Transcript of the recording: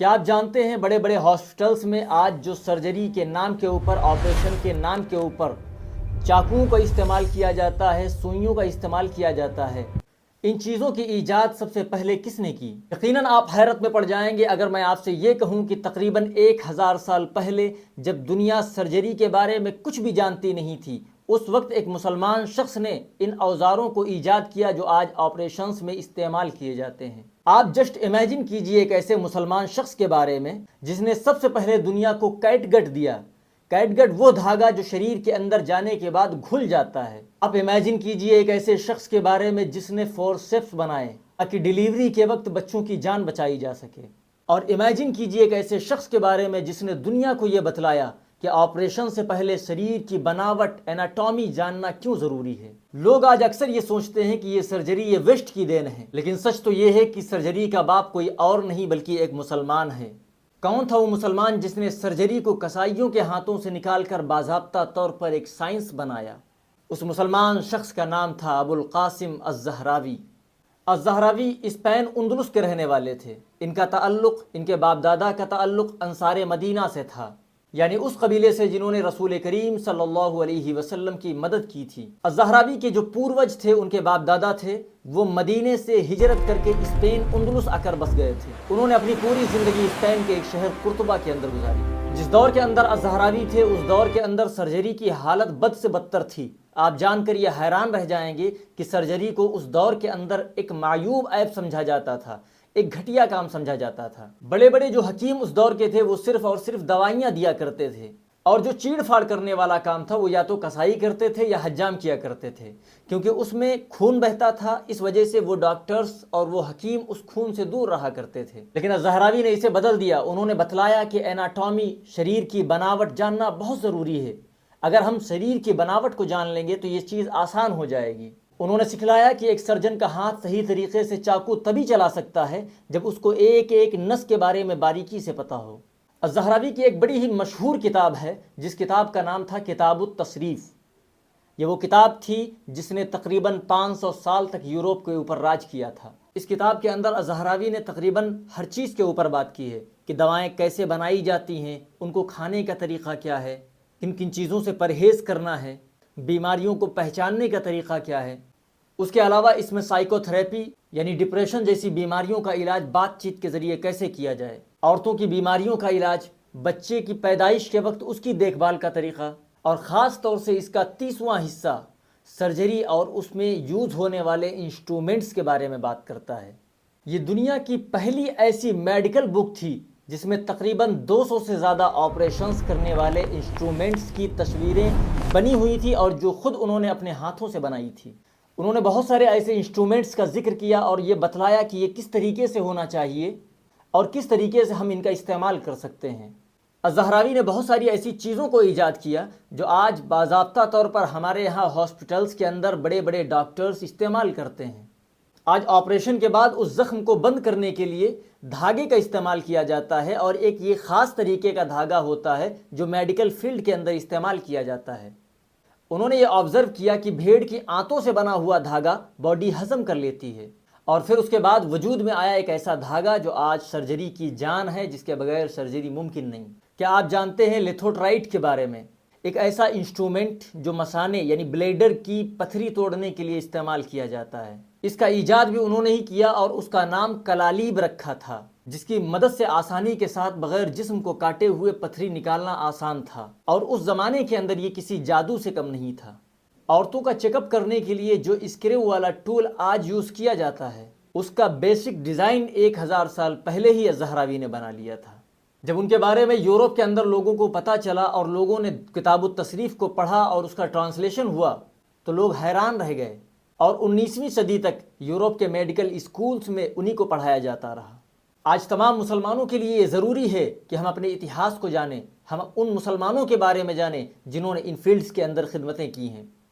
کیا آپ جانتے ہیں بڑے بڑے ہاسپٹلس میں آج جو سرجری کے نام کے اوپر، آپریشن کے نام کے اوپر چاقوؤں کا استعمال کیا جاتا ہے، سوئیوں کا استعمال کیا جاتا ہے، ان چیزوں کی ایجاد سب سے پہلے کس نے کی؟ یقیناً آپ حیرت میں پڑ جائیں گے اگر میں آپ سے یہ کہوں کہ تقریباً 1000 سال پہلے جب دنیا سرجری کے بارے میں کچھ بھی جانتی نہیں تھی، اس وقت ایک مسلمان شخص نے ان اوزاروں کو ایجاد کیا جو آج آپریشنز میں استعمال کیے جاتے ہیں۔ آپ جسٹ امیجن کیجئے ایک ایسے مسلمان شخص کے بارے میں جس نے سب سے پہلے دنیا کو کیٹ گٹ دیا۔ کیٹ گٹ وہ دھاگا جو شریر کے اندر جانے کے بعد گھل جاتا ہے۔ آپ امیجن کیجئے ایک ایسے شخص کے بارے میں جس نے فورسیپس بنائے تاکہ ڈیلیوری کے وقت بچوں کی جان بچائی جا سکے، اور امیجن کیجئے ایک ایسے شخص کے بارے میں جس نے دنیا کو یہ بتلایا کہ آپریشن سے پہلے شریر کی بناوٹ، اناٹومی جاننا کیوں ضروری ہے۔ لوگ آج اکثر یہ سوچتے ہیں کہ یہ سرجری یہ ویسٹ کی دین ہے، لیکن سچ تو یہ ہے کہ سرجری کا باپ کوئی اور نہیں بلکہ ایک مسلمان ہے۔ کون تھا وہ مسلمان جس نے سرجری کو کسائیوں کے ہاتھوں سے نکال کر باضابطہ طور پر ایک سائنس بنایا؟ اس مسلمان شخص کا نام تھا ابو القاسم الزہراوی۔ الزہراوی اسپین اندلس کے رہنے والے تھے۔ ان کا تعلق، ان کے باپ دادا کا تعلق انصار مدینہ سے تھا، یعنی اس قبیلے سے جنہوں نے رسول کریم صلی اللہ علیہ وسلم کی مدد کی تھی۔ الزہراوی کے جو پوروج تھے، ان کے باپ دادا تھے، وہ مدینے سے ہجرت کر کے اسپین اندلس آ کر بس گئے تھے۔ انہوں نے اپنی پوری زندگی اسپین کے ایک شہر قرطبہ کے اندر گزاری۔ جس دور کے اندر الزہراوی تھے، اس دور کے اندر سرجری کی حالت بد سے بدتر تھی۔ آپ جان کر یہ حیران رہ جائیں گے کہ سرجری کو اس دور کے اندر ایک معیوب عیب سمجھا جاتا تھا، ایک گھٹیا کام سمجھا جاتا تھا۔ بڑے بڑے جو حکیم اس دور کے تھے وہ صرف اور صرف دوائیاں دیا کرتے تھے، اور جو چیڑ پھاڑ کرنے والا کام تھا وہ یا تو کسائی کرتے تھے یا حجام کیا کرتے تھے، کیونکہ اس میں خون بہتا تھا۔ اس وجہ سے وہ ڈاکٹرز اور وہ حکیم اس خون سے دور رہا کرتے تھے۔ لیکن الزہراوی نے اسے بدل دیا۔ انہوں نے بتلایا کہ اناٹومی، شریر کی بناوٹ جاننا بہت ضروری ہے۔ اگر ہم شریر کی بناوٹ کو جان لیں گے تو یہ چیز آسان ہو جائے گی۔ انہوں نے سکھلایا کہ ایک سرجن کا ہاتھ صحیح طریقے سے چاقو تبھی چلا سکتا ہے جب اس کو ایک ایک نس کے بارے میں باریکی سے پتہ ہو۔ الزہراوی کی ایک بڑی ہی مشہور کتاب ہے جس کتاب کا نام تھا کتاب التصریف۔ یہ وہ کتاب تھی جس نے تقریباً 500 سال تک یورپ کے اوپر راج کیا تھا۔ اس کتاب کے اندر الزہراوی نے تقریباً ہر چیز کے اوپر بات کی ہے کہ دوائیں کیسے بنائی جاتی ہیں، ان کو کھانے کا طریقہ کیا ہے، کن کن چیزوں سے پرہیز کرنا ہے، بیماریوں کو پہچاننے کا طریقہ کیا ہے۔ اس کے علاوہ اس میں سائیکو تھراپی یعنی ڈپریشن جیسی بیماریوں کا علاج بات چیت کے ذریعے کیسے کیا جائے، عورتوں کی بیماریوں کا علاج، بچے کی پیدائش کے وقت اس کی دیکھ بھال کا طریقہ، اور خاص طور سے اس کا 30واں حصہ سرجری اور اس میں یوز ہونے والے انسٹرومنٹس کے بارے میں بات کرتا ہے۔ یہ دنیا کی پہلی ایسی میڈیکل بک تھی جس میں تقریباً 200 سے زیادہ آپریشنز کرنے والے انسٹرومنٹس کی تصویریں بنی ہوئی تھی، اور جو خود انہوں نے اپنے ہاتھوں سے بنائی تھی۔ انہوں نے بہت سارے ایسے انسٹرومنٹس کا ذکر کیا اور یہ بتلایا کہ یہ کس طریقے سے ہونا چاہیے اور کس طریقے سے ہم ان کا استعمال کر سکتے ہیں۔ الزہراوی نے بہت ساری ایسی چیزوں کو ایجاد کیا جو آج باضابطہ طور پر ہمارے یہاں ہاسپٹلس کے اندر بڑے بڑے ڈاکٹرز استعمال کرتے ہیں۔ آج آپریشن کے بعد اس زخم کو بند کرنے کے لیے دھاگے کا استعمال کیا جاتا ہے، اور ایک یہ خاص طریقے کا دھاگا ہوتا ہے جو میڈیکل فیلڈ کے اندر استعمال کیا جاتا ہے۔ انہوں نے یہ آبزرو کیا کہ بھیڑ کی آنتوں سے بنا ہوا دھاگا باڈی ہضم کر لیتی ہے، اور پھر اس کے بعد وجود میں آیا ایک ایسا دھاگا جو آج سرجری کی جان ہے، جس کے بغیر سرجری ممکن نہیں۔ کیا آپ جانتے ہیں لیتھوٹرائٹ کے بارے میں؟ ایک ایسا انسٹرومنٹ جو مثانے یعنی بلیڈر کی پتھری توڑنے کے لیے استعمال کیا جاتا ہے۔ اس کا ایجاد بھی انہوں نے ہی کیا، اور اس کا نام کلالیب رکھا تھا، جس کی مدد سے آسانی کے ساتھ بغیر جسم کو کاٹے ہوئے پتھری نکالنا آسان تھا، اور اس زمانے کے اندر یہ کسی جادو سے کم نہیں تھا۔ عورتوں کا چیک اپ کرنے کے لیے جو اسکریو والا ٹول آج یوز کیا جاتا ہے، اس کا بیسک ڈیزائن 1000 سال پہلے ہی الزہراوی نے بنا لیا تھا۔ جب ان کے بارے میں یورپ کے اندر لوگوں کو پتہ چلا اور لوگوں نے کتاب التصریف کو پڑھا اور اس کا ٹرانسلیشن ہوا تو لوگ حیران رہ گئے، اور 19ویں صدی تک یورپ کے میڈیکل اسکولز میں انہی کو پڑھایا جاتا رہا۔ آج تمام مسلمانوں کے لیے یہ ضروری ہے کہ ہم اپنے اتہاس کو جانیں، ہم ان مسلمانوں کے بارے میں جانیں جنہوں نے ان فیلڈز کے اندر خدمتیں کی ہیں۔